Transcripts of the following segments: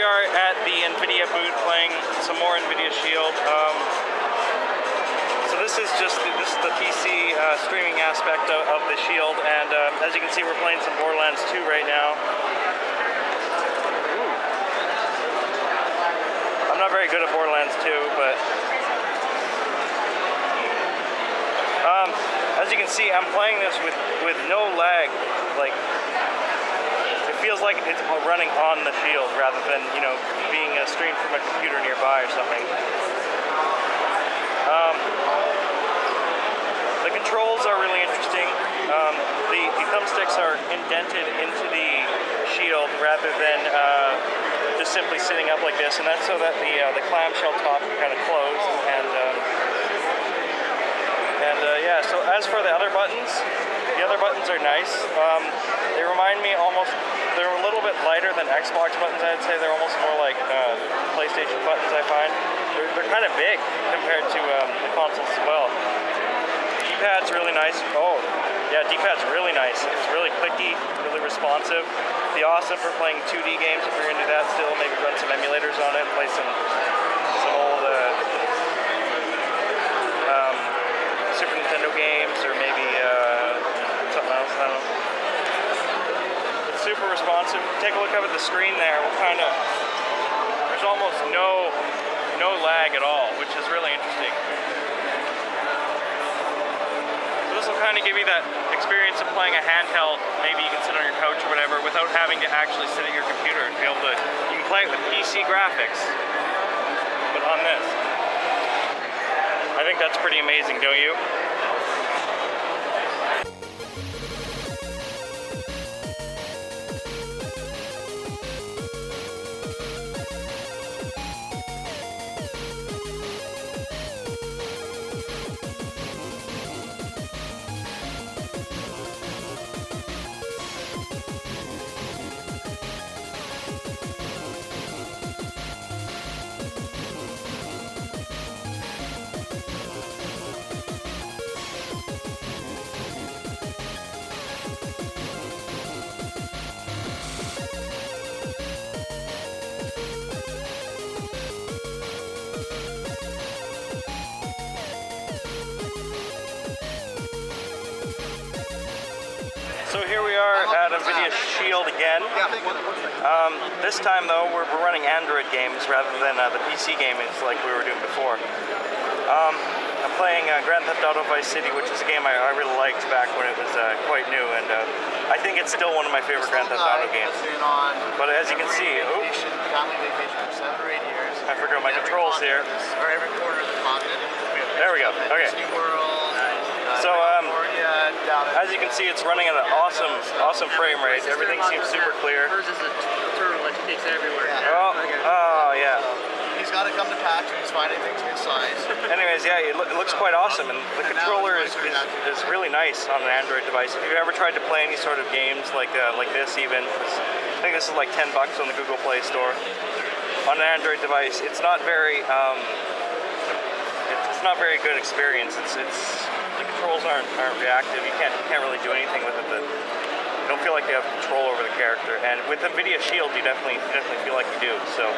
we are at the Nvidia booth playing some more Nvidia Shield. So this is the PC streaming aspect of the Shield, and as you can see, we're playing some Borderlands 2 right now. I'm not very good at Borderlands 2, but as you can see, I'm playing this with no lag. Like, it feels like it's running on the Shield rather than, you know, being streamed from a computer nearby or something. The controls are really interesting. The thumbsticks are indented into the Shield rather than just simply sitting up like this, and that's so that the clamshell top can kind of close. Yeah, so as for the other buttons are nice. They remind me they're a little bit lighter than Xbox buttons, I'd say. They're almost more like PlayStation buttons, I find. They're kind of big compared to the consoles as well. D-pad's really nice. Oh, yeah, D-pad's really nice. It's really clicky, really responsive. It'd be awesome for playing 2D games if you're into that still. Maybe run some emulators on it, play some old Super Nintendo games, or maybe something else, I don't know. It's super responsive. Take a look up at the screen there. There's almost no lag at all, which is really interesting. So this will kind of give you that experience of playing a handheld. Maybe you can sit on your couch or whatever without having to actually sit at your computer and be able to, you can play it with PC graphics, but on this. I think that's pretty amazing, don't you? So here we are at Nvidia Shield again. This time though, we're running Android games rather than the PC games like we were doing before. I'm playing Grand Theft Auto Vice City, which is a game I really liked back when it was quite new, and I think it's still one of my favorite Grand Theft Auto games. But as you can see, I forgot my controls here. There we go. Okay. So as you can see, it's running at an awesome frame rate. Everything seems super clear. Hers is a turtle that takes everywhere. Oh yeah. He's got to come to PAX and he's finding things good size. Anyways, yeah, it looks quite awesome, and the controller is really nice on an Android device. If you've ever tried to play any sort of games like this, even I think this is like $10 on the Google Play Store. On an Android device, it's not very good experience. The controls aren't reactive. You can't really do anything with it. You don't feel like you have control over the character. And with Nvidia Shield, you definitely feel like you do. So.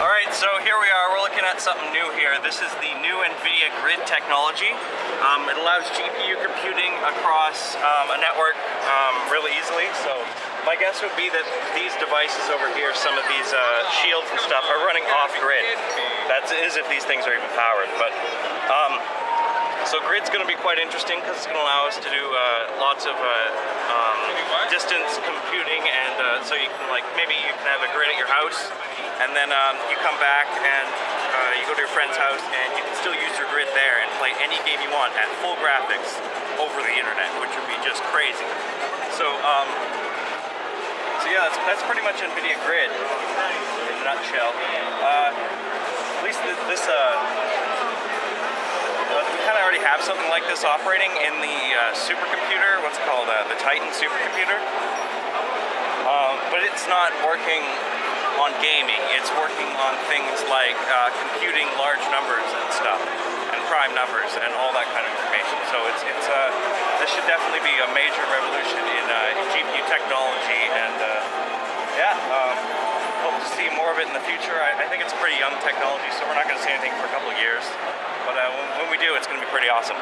Alright, so here we are. We're looking at something new here. This is the new Nvidia Grid technology. It allows GPU computing across a network really easily. So my guess would be that these devices over here, some of these shields and stuff, are running off-grid. That is if these things are even powered. But so grid's going to be quite interesting because it's going to allow us to do lots of distance computing, and so you can, like, maybe you can have a grid at your house, and then you come back and you go to your friend's house and you can still use your grid there and play any game you want at full graphics over the internet, which would be just crazy. So yeah, that's pretty much Nvidia Grid in a nutshell. At least this we kind of already have something like this operating in the supercomputer, what's it called, the Titan supercomputer. But it's not working on gaming. It's working on things like computing large numbers and stuff, and prime numbers, and all that kind of information. So this should definitely be a major revolution in GPU technology and more of it in the future. I think it's a pretty young technology, so we're not going to see anything for a couple of years. But when we do, it's going to be pretty awesome.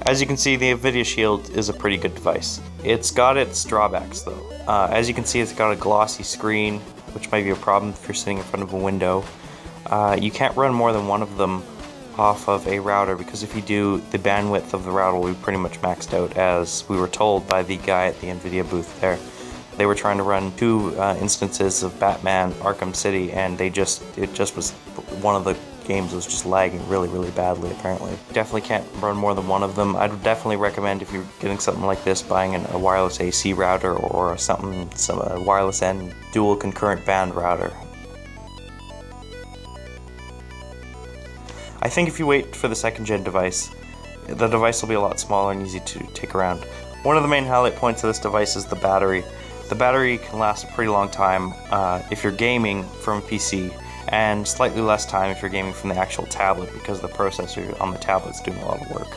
As you can see, the Nvidia Shield is a pretty good device. It's got its drawbacks though. As you can see, it's got a glossy screen, which might be a problem if you're sitting in front of a window. You can't run more than one of them off of a router, because if you do, the bandwidth of the router will be pretty much maxed out, as we were told by the guy at the Nvidia booth there. They were trying to run 2 instances of Batman Arkham City, and it just was, one of the games was just lagging really badly apparently. Definitely can't run more than one of them. I'd definitely recommend, if you're getting something like this, buying a wireless AC router or some wireless and dual concurrent band router. I think if you wait for the 2nd gen device, the device will be a lot smaller and easy to take around. One of the main highlight points of this device is the battery. The battery can last a pretty long time if you're gaming from a PC, and slightly less time if you're gaming from the actual tablet, because the processor on the tablet's doing a lot of work.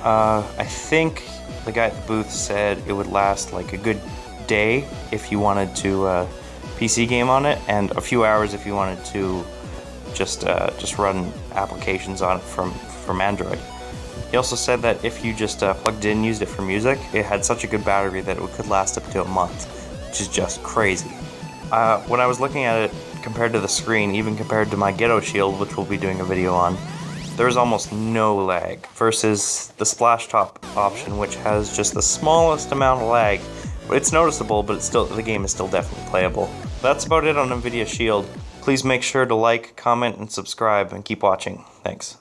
I think the guy at the booth said it would last like a good day if you wanted to PC game on it, and a few hours if you wanted to just run applications on it from Android. He also said that if you just plugged it in and used it for music, it had such a good battery that it could last up to a month, which is just crazy. When I was looking at it compared to the screen, even compared to my Ghetto Shield, which we'll be doing a video on, there's almost no lag, versus the splash top option, which has just the smallest amount of lag. It's noticeable, but the game is still definitely playable. That's about it on Nvidia Shield. Please make sure to like, comment, and subscribe, and keep watching. Thanks.